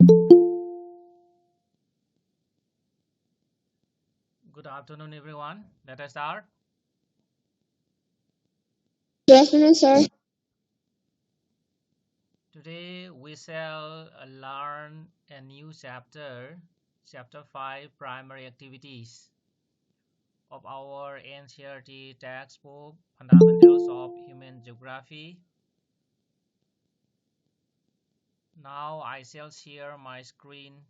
Good afternoon, everyone. Let us start. Good afternoon, sir. Today we shall learn a new chapter 5, primary activities of our NCERT textbook, Fundamentals of Human Geography. Now I shall share my screen.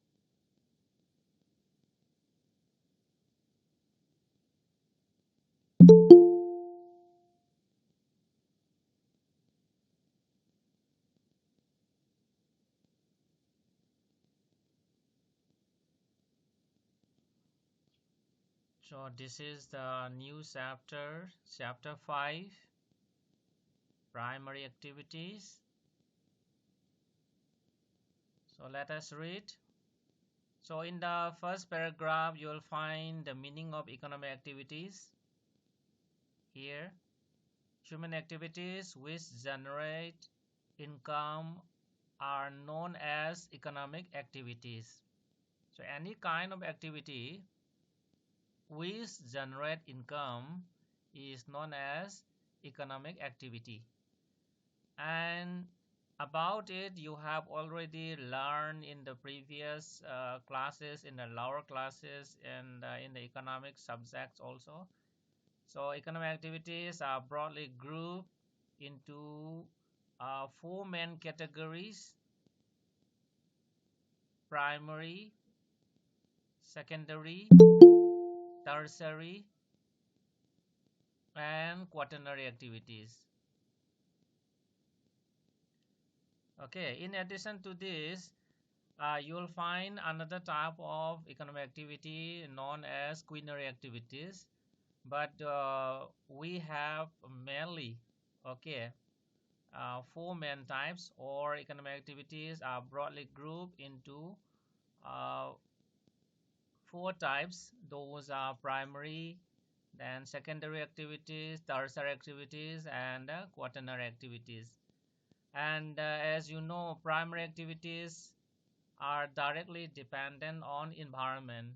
So this is the new chapter 5, primary activities. So let us read. So in the first paragraph, you will find the meaning of economic activities. Here, human activities which generate income are known as economic activities. So any kind of activity which generate income is known as economic activity. And about it, you have already learned in the previous classes, in the lower classes, and in the economic subjects also. So economic activities are broadly grouped into four main categories: primary, secondary, tertiary, and quaternary activities. Okay, in addition to this, you will find another type of economic activity known as quaternary activities, but we have mainly, okay, four main types, or economic activities are broadly grouped into uh, four types. Those are primary, then secondary activities, tertiary activities, and quaternary activities. And as you know, primary activities are directly dependent on environment,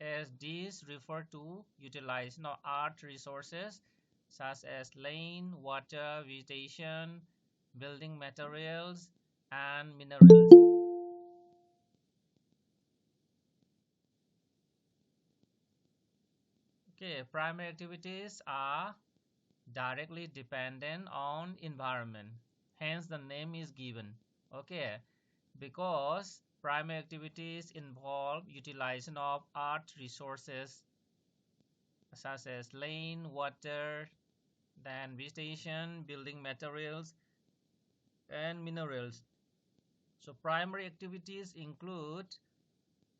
as these refer to utilization of earth resources such as land, water, vegetation, building materials, and minerals. Okay, primary activities are directly dependent on environment, hence the name is given. Okay, because primary activities involve utilization of earth resources such as land, water, then vegetation, building materials, and minerals. So primary activities include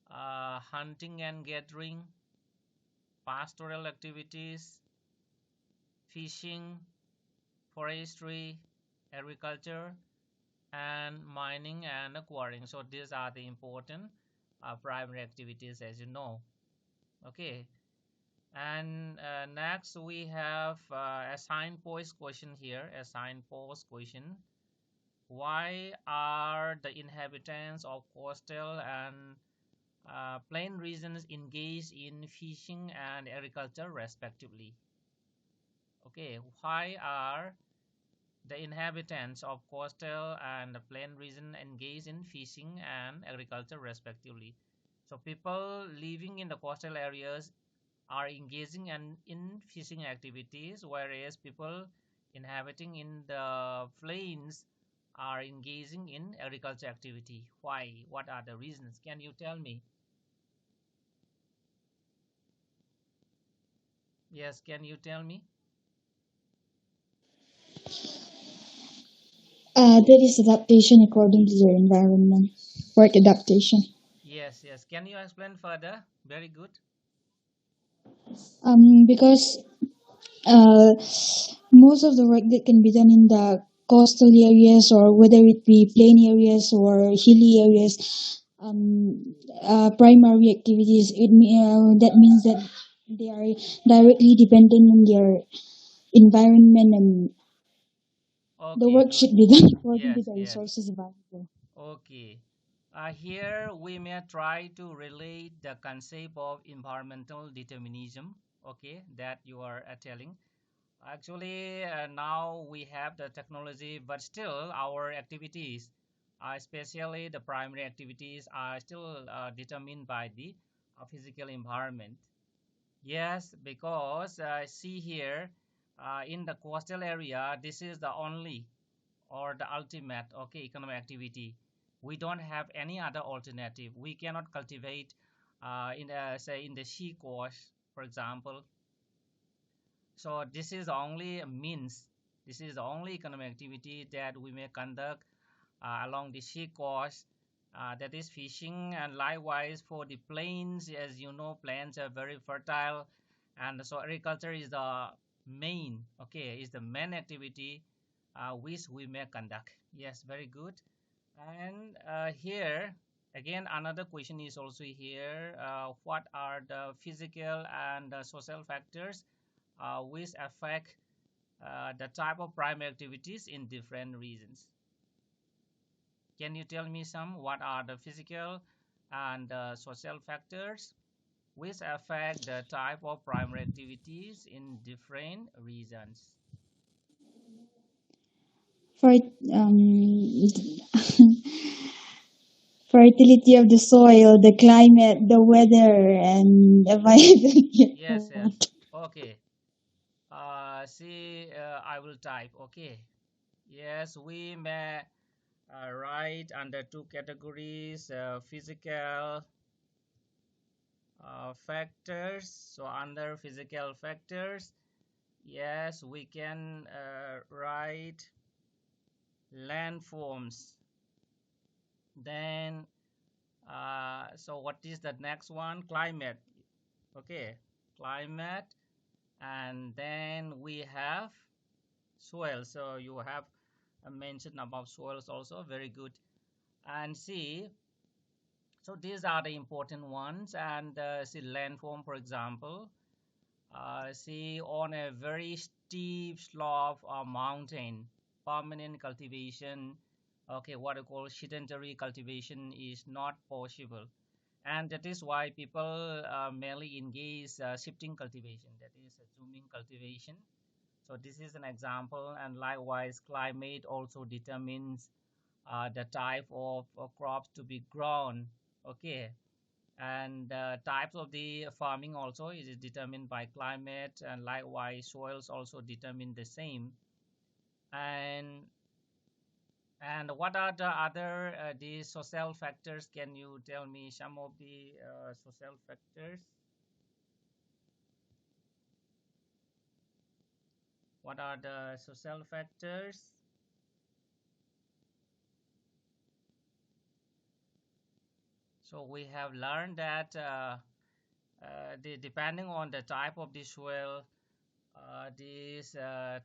hunting and gathering, pastoral activities, fishing, forestry, agriculture, and mining and quarrying. So these are the important primary activities, as you know. Okay, and next we have a sign post question here, a sign post question. Why are the inhabitants of coastal and plain regions engaged in fishing and agriculture respectively? Okay, why are the inhabitants of coastal and plain region engaged in fishing and agriculture respectively? So people living in the coastal areas are engaging in fishing activities, whereas people inhabiting in the plains are engaging in agriculture activity. Why? What are the reasons? Can you tell me? Yes, can you tell me? That is adaptation according to their environment. Work adaptation. Yes, yes. Can you explain further? Very good. Because uh, most of the work that can be done in the coastal areas, or whether it be plain areas or hilly areas, primary activities, that means that they are directly dependent on their environment, and the Okay, work good. should be done according to Yes, the yes. resources available. Okay. Here we may try to relate the concept of environmental determinism, okay, that you are telling. Actually, now we have the technology, but still our activities, especially the primary activities, are still determined by the physical environment. Yes, because see here, in the coastal area, this is the only or the ultimate, okay, economic activity. We don't have any other alternative. We cannot cultivate in say in the sea coast, for example. So this is the only means. This is the only economic activity that we may conduct along the sea coast. That is fishing, and likewise for the plains, as you know, plains are very fertile, and so agriculture is the main, okay, is the main activity which we may conduct. Yes, very good. And here again, another question is also here: what are the physical and social factors which affect the type of primary activities in different regions? Can you tell me some? What are the physical and social factors which affect the type of primary activities in different regions? For fertility of the soil, the climate, the weather, and availability of Yes, yes. water. Okay. See, I will type. Okay. Yes, we may write under two categories: physical factors. So under physical factors, yes, we can write landforms. Then, so what is the next one? Climate. Okay, climate. And then we have soil. So you have mentioned about soils also. Very good. And see, so these are the important ones. And see, landform, for example, see on a very steep slope or mountain, permanent cultivation, okay, what I call sedentary cultivation is not possible. And that is why people mainly engage shifting cultivation, that is zooming cultivation. So this is an example, and likewise climate also determines the type of crops to be grown, okay, and types of the farming also is determined by climate, and likewise soils also determine the same. And and what are the other the social factors? Can you tell me some of the social factors? What are the social factors? So we have learned that depending on the type of the soil, these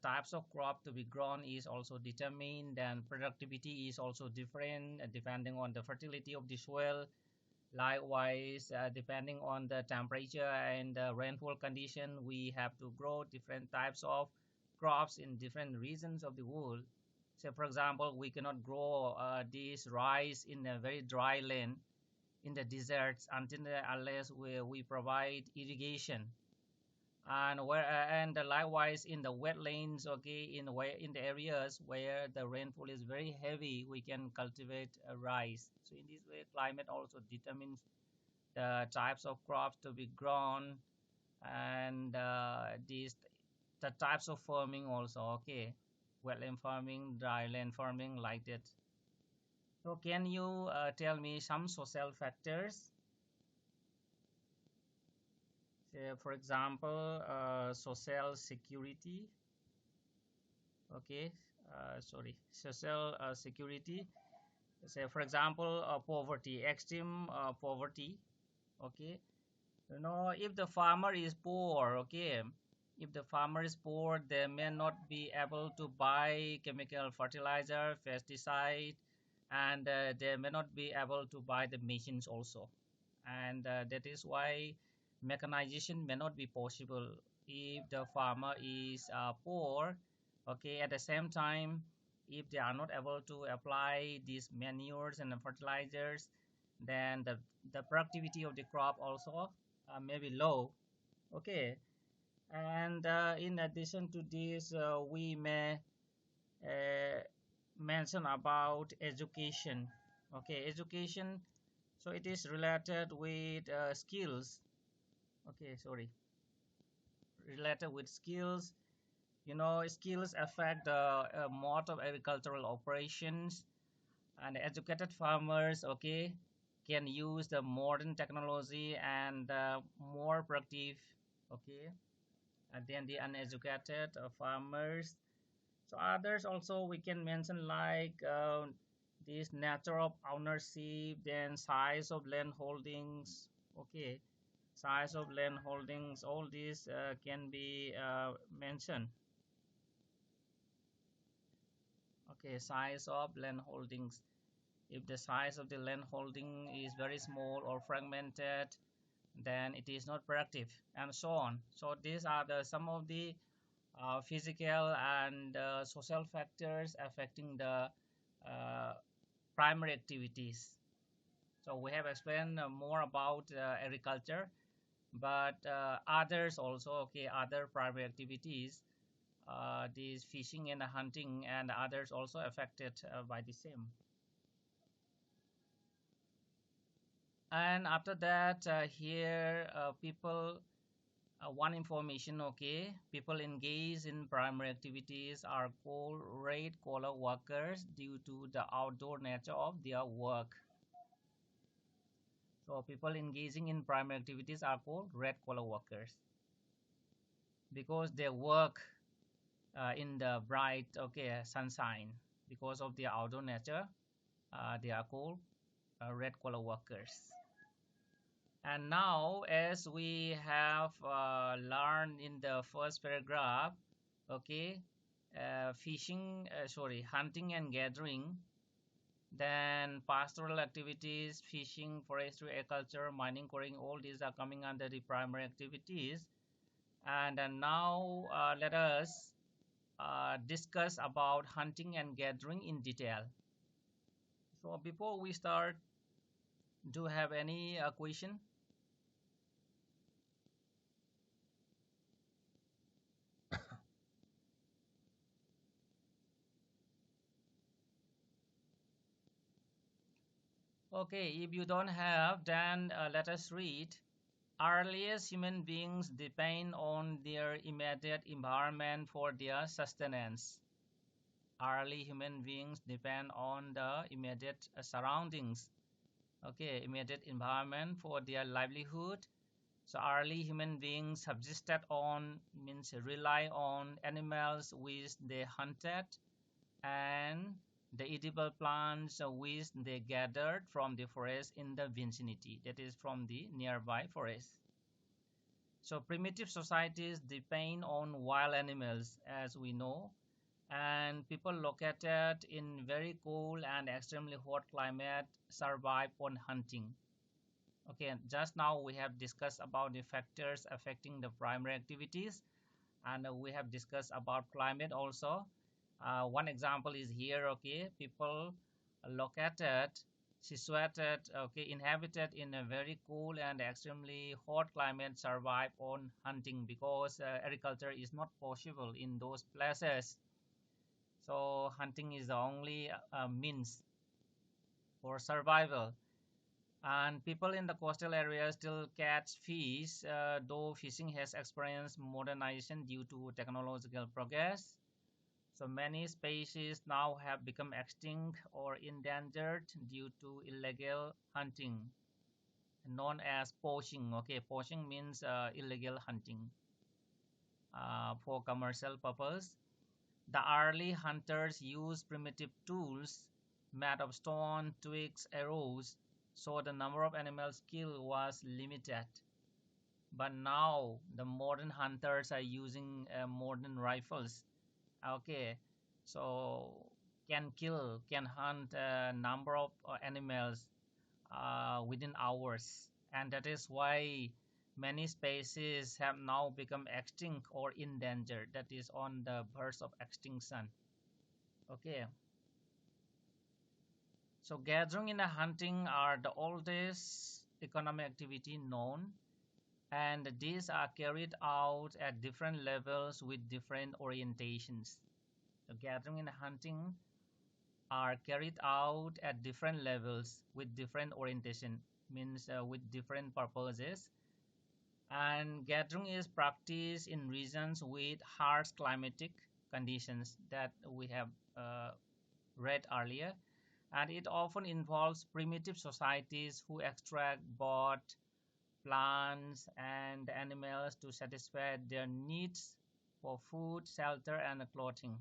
types of crop to be grown is also determined, and productivity is also different depending on the fertility of the soil. Likewise, depending on the temperature and the rainfall condition, we have to grow different types of crops in different regions of the world. So, for example, we cannot grow this rice in a very dry land in the deserts until unless we provide irrigation, and where and likewise in the wetlands, okay, in where in the areas where the rainfall is very heavy, we can cultivate rice. So in this way, climate also determines the types of crops to be grown, and these the types of farming also, okay, wetland farming, dryland farming, like that. So can you tell me some social factors? Say, for example, social security, okay, sorry, social security. Say, for example, poverty, extreme poverty, okay. You know, if the farmer is poor, okay, if the farmer is poor, they may not be able to buy chemical fertilizer, pesticide, and they may not be able to buy the machines also. And that is why mechanization may not be possible if the farmer is poor, okay. At the same time, if they are not able to apply these manures and fertilizers, then the productivity of the crop also may be low. Okay, and in addition to this, we may uh, mention about education. Okay, education, so it is related with skills. Okay, sorry, related with skills. You know, skills affect the mode of agricultural operations, and educated farmers, okay, can use the modern technology and more productive, okay, and then the uneducated farmers. So others also we can mention like this nature of ownership, then size of land holdings, okay, size of land holdings, all these can be mentioned. Okay, size of land holdings. If the size of the land holding is very small or fragmented, then it is not productive, and so on. So these are the some of the physical and social factors affecting the uh, primary activities. So we have explained more about agriculture, but others also, okay, other primary activities, these fishing and hunting and others also affected by the same. And after that, here people one information, okay, people engaged in primary activities are called red collar workers due to the outdoor nature of their work. So people engaging in primary activities are called red collar workers because they work in the bright, okay, sunshine. Because of their outdoor nature, they are called red collar workers. And now, as we have learned in the first paragraph, okay, hunting and gathering, then pastoral activities, fishing, forestry, agriculture, mining, quarrying, all these are coming under the primary activities. And now let us discuss about hunting and gathering in detail. So before we start, do you have any question? Okay, if you don't have, then let us read. Earliest human beings depend on their immediate environment for their sustenance. Early human beings depend on the immediate surroundings, okay, immediate environment for their livelihood. So early human beings subsisted on, means rely on animals which they hunted and the edible plants which they gathered from the forest in the vicinity, that is from the nearby forest. So primitive societies depend on wild animals, as we know, and people located in very cold and extremely hot climate survive on hunting. Okay, just now we have discussed about the factors affecting the primary activities, and we have discussed about climate also. One example is here, okay, people located, situated, okay, inhabited in a very cool and extremely hot climate survive on hunting because agriculture is not possible in those places. So hunting is the only means for survival. And people in the coastal areas still catch fish, though fishing has experienced modernization due to technological progress. So many species now have become extinct or endangered due to illegal hunting, known as poaching. Okay, poaching means illegal hunting for commercial purpose. The early hunters used primitive tools made of stone, twigs, arrows, so the number of animals killed was limited. But now the modern hunters are using modern rifles. Okay, so can hunt a number of animals within hours, and that is why many species have now become extinct or endangered, that is on the verge of extinction. Okay, so gathering and hunting are the oldest economic activity known, and these are carried out at different levels with different orientations. So gathering and hunting are carried out at different levels with different orientation, means with different purposes. And gathering is practiced in regions with harsh climatic conditions that we have read earlier, and it often involves primitive societies who extract both plants and animals to satisfy their needs for food, shelter, and clothing.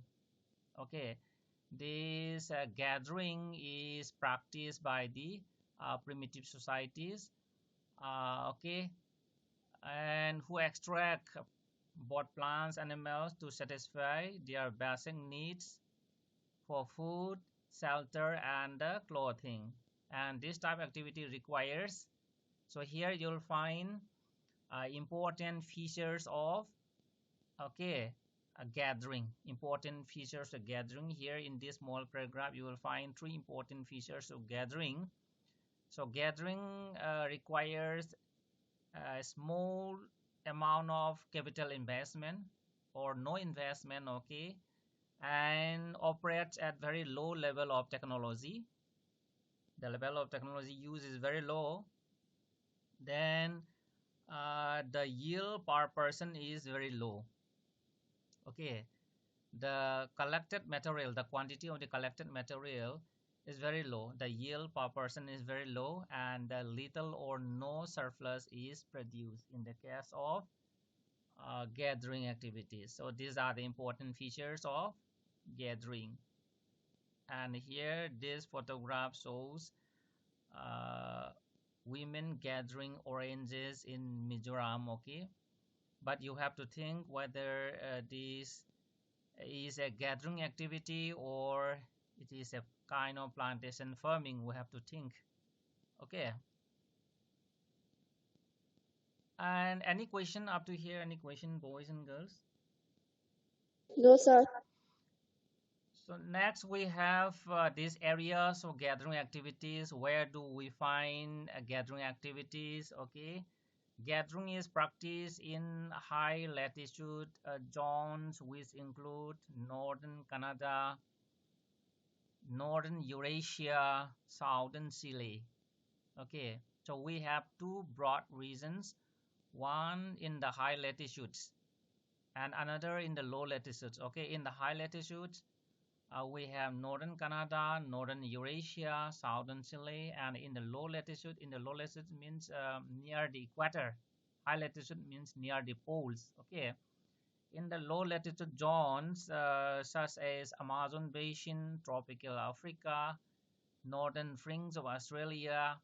Okay, this gathering is practiced by the primitive societies. Okay, and who extract both plants and animals to satisfy their basic needs for food, shelter, and clothing. And this type of activity requires, so here you'll find important features of, okay, a gathering. Important features of gathering. Here in this small paragraph you will find three important features of gathering. So gathering requires a small amount of capital investment or no investment, okay, and operates at very low level of technology. The level of technology used is very low. Then the yield per person is very low. Okay, the collected material, the quantity of the collected material is very low. The yield per person is very low, and the little or no surplus is produced in the case of gathering activities. So these are the important features of gathering. And here this photograph shows uh, women gathering oranges in Mizoram. Okay, but you have to think whether this is a gathering activity or it is a kind of plantation farming. We have to think. Okay, and any question up to here? Any question, boys and girls? No, sir. So next we have these areas of gathering activities. Where do we find gathering activities? Okay, gathering is practiced in high latitude zones, which include northern Canada, northern Eurasia, southern Chile. Okay, so we have two broad regions, one in the high latitudes and another in the low latitudes. Okay, in the high latitudes we have northern Canada, northern Eurasia, southern Chile, and in the low latitude means near the equator. High latitude means near the poles. Okay, in the low latitude zones such as Amazon Basin, tropical Africa, northern fringe of Australia,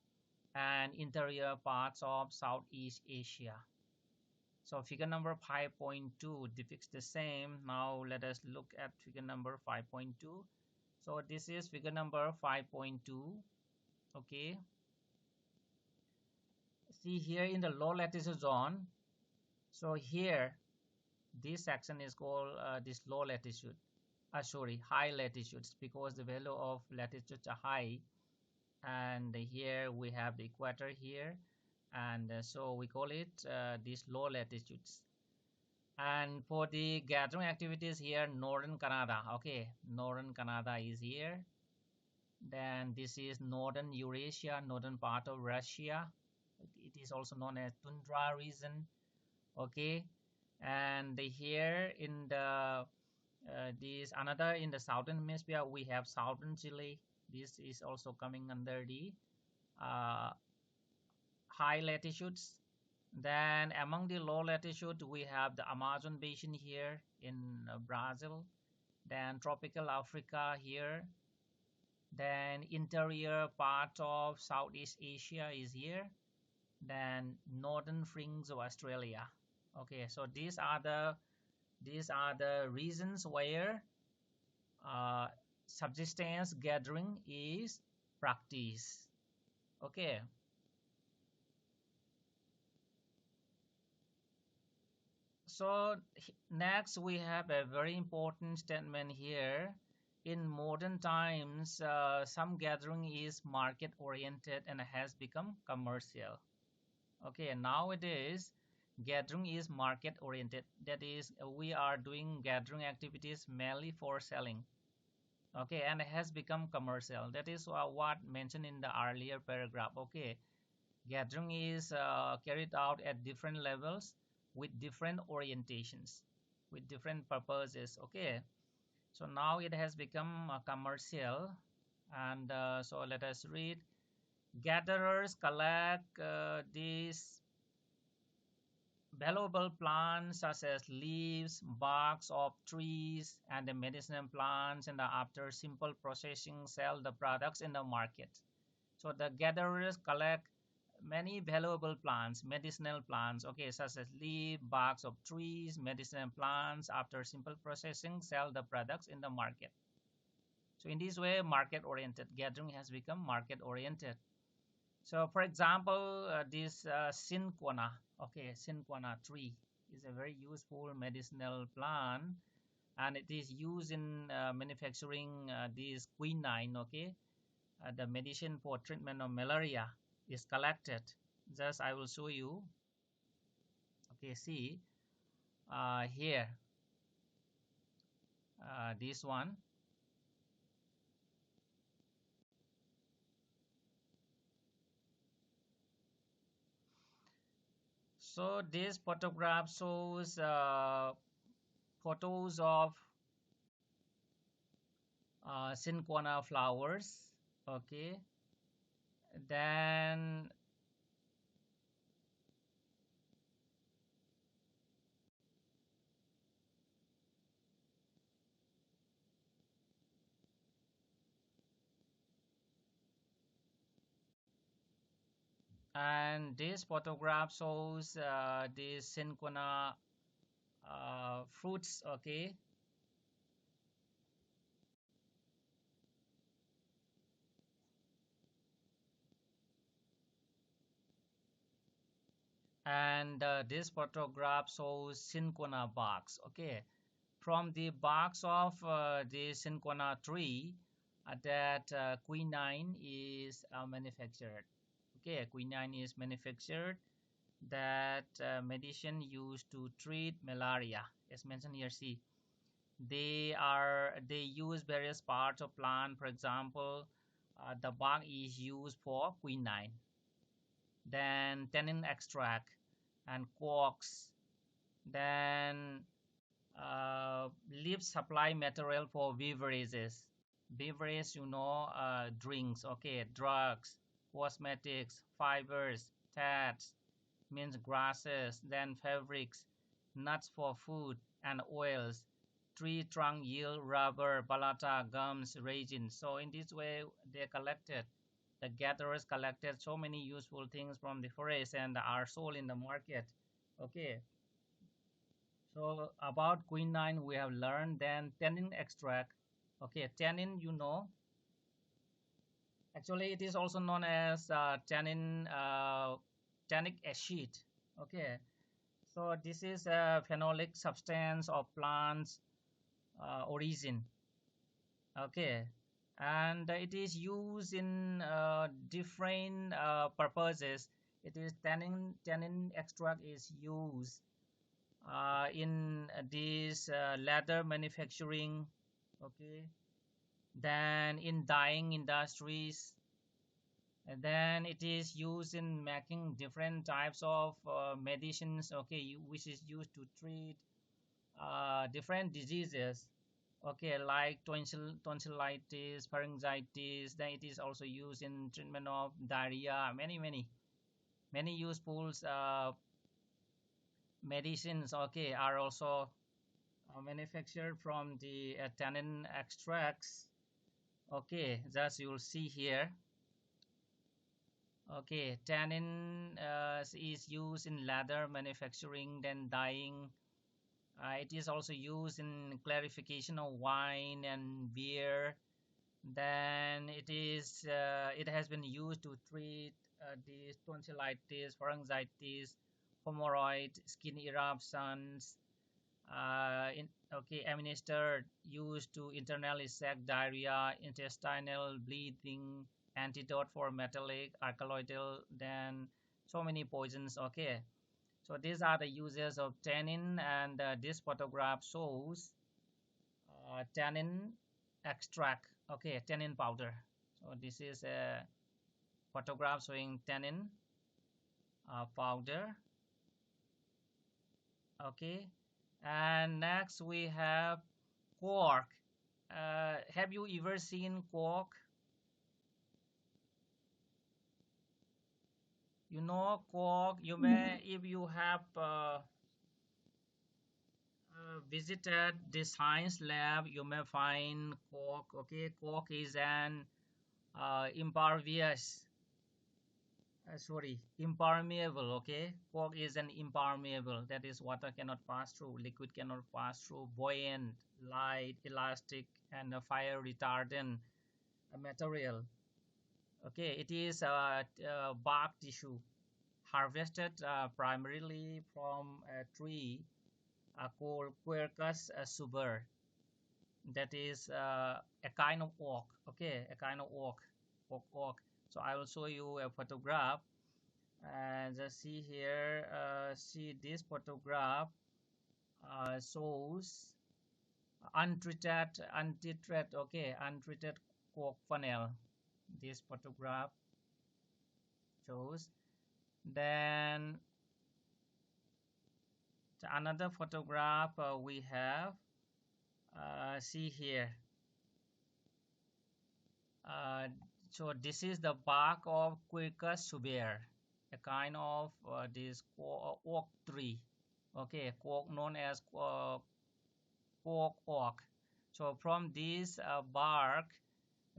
and interior parts of Southeast Asia. So figure number 5.2 depicts the same. Now let us look at figure number 5.2. So this is figure number 5.2. Okay, see here in the low latitude zone. So here this section is called this low latitude, sorry, high latitudes, because the value of latitudes are high. And here we have the equator here, and so we call it these low latitudes. And for the gathering activities here, northern Canada. Okay, northern Canada is here. Then this is northern Eurasia, northern part of Russia. It is also known as tundra region. Okay, and here in the this another in the southern hemisphere we have southern Chile. This is also coming under the uh, high latitudes. Then among the low latitude we have the Amazon Basin here in Brazil, then tropical Africa here, then interior part of Southeast Asia is here, then northern fringe of Australia. Okay, so these are the reasons where uh, subsistence gathering is practiced. Okay, so next we have a very important statement here. in modern times, some gathering is market oriented and has become commercial. Okay, nowadays gathering is market oriented. That is, we are doing gathering activities mainly for selling. Okay, and it has become commercial. That is what mentioned in the earlier paragraph. Okay, gathering is carried out at different levels with different orientations, with different purposes. Okay, so now it has become commercial, and so let us read. Gatherers collect these valuable plants such as leaves, barks of trees, and the medicinal plants, and after simple processing, sell the products in the market. So the gatherers collect many valuable plants, medicinal plants, okay, such as leaf, barks of trees, medicinal plants. After simple processing, sell the products in the market. So in this way, market-oriented gathering has become market-oriented. So for example, this cinchona, okay, cinchona tree is a very useful medicinal plant, and it is used in manufacturing this quinine, okay, the medicine for treatment of malaria is collected. Just I will show you. Okay, see here, this one. So this photograph shows photos of cinchona flowers. Okay, then and this photograph shows the cinchona fruits. Okay, and this photograph shows cinchona barks. Okay, from the barks of the cinchona tree, that quinine is manufactured. Okay, quinine is manufactured, that medicine used to treat malaria, as mentioned here. See, they use various parts of plant. For example, the bark is used for quinine, then tannin extract and quarks, then leaf supply material for beverages. Beverage, drinks, okay, drugs, cosmetics, fibers, tats, means grasses, then fabrics, nuts for food, and oils. Tree trunk yield rubber, balata, gums, raisin. So in this way, they collected. The gatherers collected so many useful things from the forest and are sold in the market. Okay. So about quinine, we have learned. Then tannin extract. Okay, tannin, actually it is also known as tannic acid. Okay, so this is a phenolic substance of plants origin. Okay, and it is used in different purposes. It is tannin extract is used in this leather manufacturing. Okay, then in dyeing industries, and then it is used in making different types of medicines. Okay, which is used to treat different diseases. Okay, like tonsillitis, pharyngitis. Then it is also used in treatment of diarrhea. Many useful medicines, okay, are also manufactured from the tannin extracts. Okay, just you'll see here. Okay, tannin is used in leather manufacturing, then dyeing. It is also used in clarification of wine and beer. Then it has been used to treat the tonsillitis, pharyngitis, hemorrhoid, skin eruptions, administered used to internally sac diarrhea, intestinal bleeding, antidote for metallic, alkaloidal, then so many poisons. Okay, so these are the uses of tannin, and this photograph shows tannin extract. Okay, tannin powder. So this is a photograph showing tannin powder. Okay, and next we have quark. Have you ever seen quark? You know quark. You may, if you have visited the science lab, you may find quark. Okay, quark is an impervious. Impermeable. Okay, quark is an impermeable. That is, water cannot pass through, liquid cannot pass through, buoyant, light, elastic, and a fire retardant material. Okay, it is a bark tissue harvested primarily from a tree called Quercus suber. That is a kind of oak. Okay, a kind of oak. So I will show you a photograph, and just see here. See this photograph shows untreated cork funnel. This photograph shows. Then another photograph we have. See here. So this is the bark of Quercus suber, a kind of this oak tree. Okay, cork known as cork oak. So from this bark,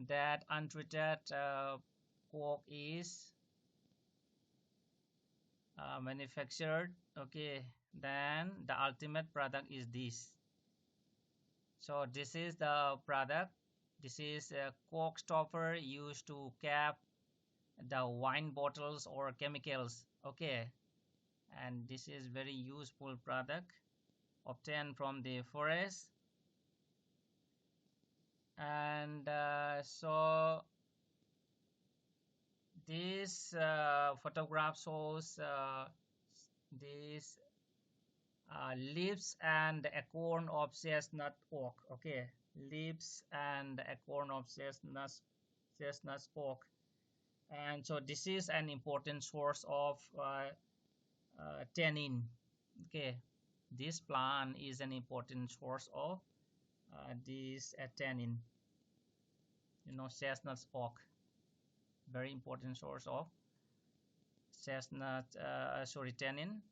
that untreated cork is manufactured. Okay, then the ultimate product is this. So this is the product. This is a cork stopper used to cap the wine bottles or chemicals. Okay, and this is very useful product obtained from the forest. And so this photograph shows this leaves and acorn of chestnut oak. Okay, leaves and acorn of chestnut oak. And so this is an important source of tannin. Okay, this plant is an important source of this tannin. You know, chestnut oak, very important source of tannin.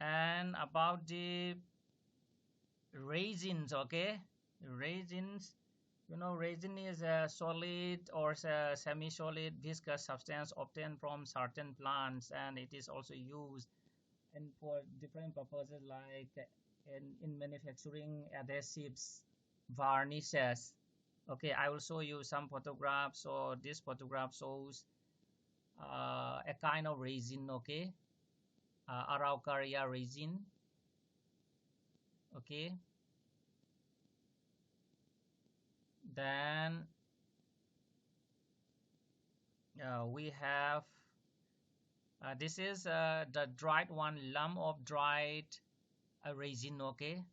And about the raisins. Okay, raisins, you know, raisin is a solid or a semi-solid viscous substance obtained from certain plants, and it is also used and for different purposes, like in manufacturing adhesives, varnishes. Okay, I will show you some photographs. So this photograph shows a kind of resin. Okay, Araucaria resin. Okay, then we have this is the dried one, lump of dried resin. Okay,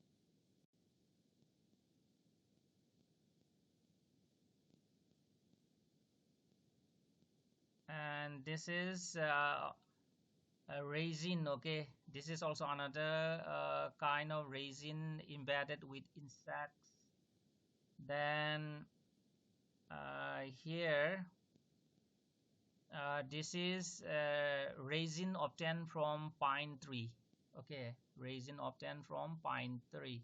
and this is a resin. Okay, this is also another kind of resin embedded with insects. Then here this is resin obtained from pine tree. Okay, resin obtained from pine tree.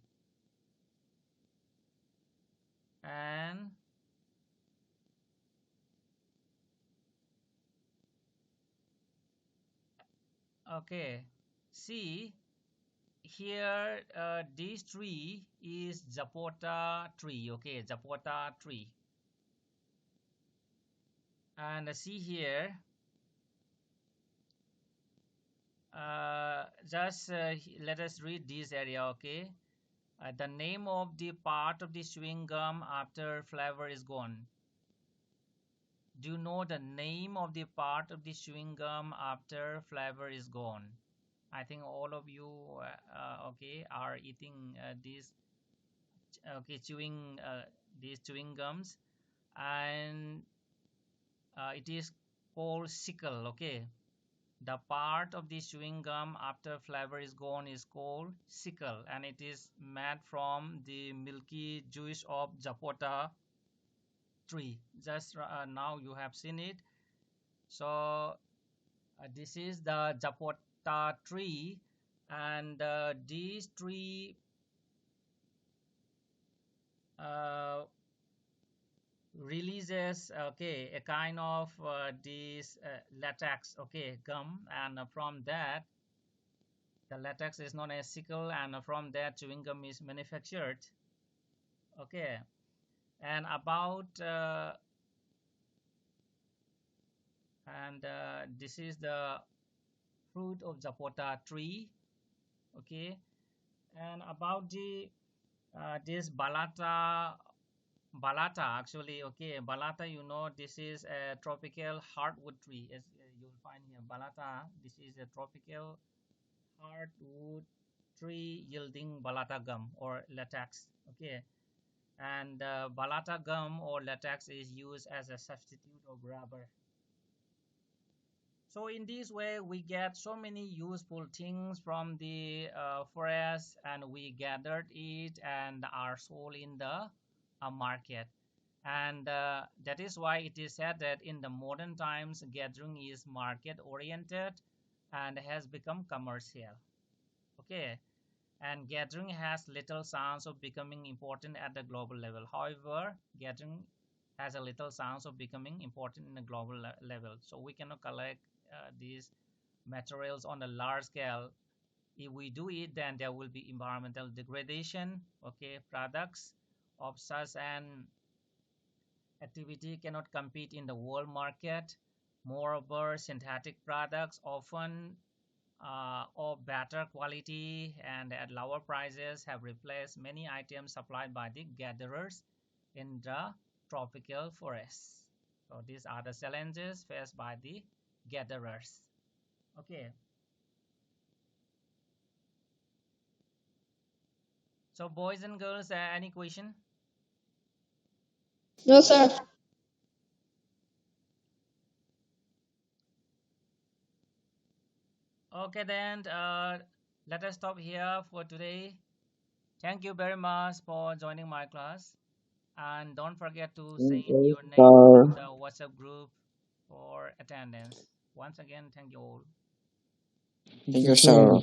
And okay, see here, this tree is Zapota tree. Okay, Zapota tree. And see here, just let us read this area. Okay, The name of the part of the chewing gum after flavor is gone. Do you know the name of the part of the chewing gum after flavor is gone? I think all of you, okay, are eating these, okay, chewing these chewing gums, and it is called sickle. Okay, the part of the chewing gum after flavor is gone is called sickle, and it is made from the milky juice of Japota tree. Just now you have seen it. So this is the Japota tree, and this tree uh, releases, okay, a kind of this latex, okay, gum, and from that the latex is known as sickle, and from that chewing gum is manufactured. Okay, and about and this is the fruit of Zapota tree. Okay, and about the this balata actually, okay, balata, you know, this is a tropical hardwood tree, as you'll find here. Balata, this is a tropical hardwood tree yielding balata gum or latex. Okay, and balata gum or latex is used as a substitute of rubber. So in this way we get so many useful things from the forest, and we gathered it and are sold in the market. And that is why it is said that in the modern times gathering is market oriented and has become commercial. Okay, and gathering has little chance of becoming important at the global level. However, gathering has a little chance of becoming important in a global level. So we cannot collect these materials on a large scale. If we do it, then there will be environmental degradation. Okay, products of such an activity cannot compete in the world market. Moreover, synthetic products often of better quality and at lower prices have replaced many items supplied by the gatherers in the tropical forests. So these are the challenges faced by the gatherers. Okay. So boys and girls, any question? No, sir. Okay, then let us stop here for today. Thank you very much for joining my class. And don't forget to Thank send you, your name to sir. the WhatsApp group for attendance. Once again, thank you all. Thank you, sir.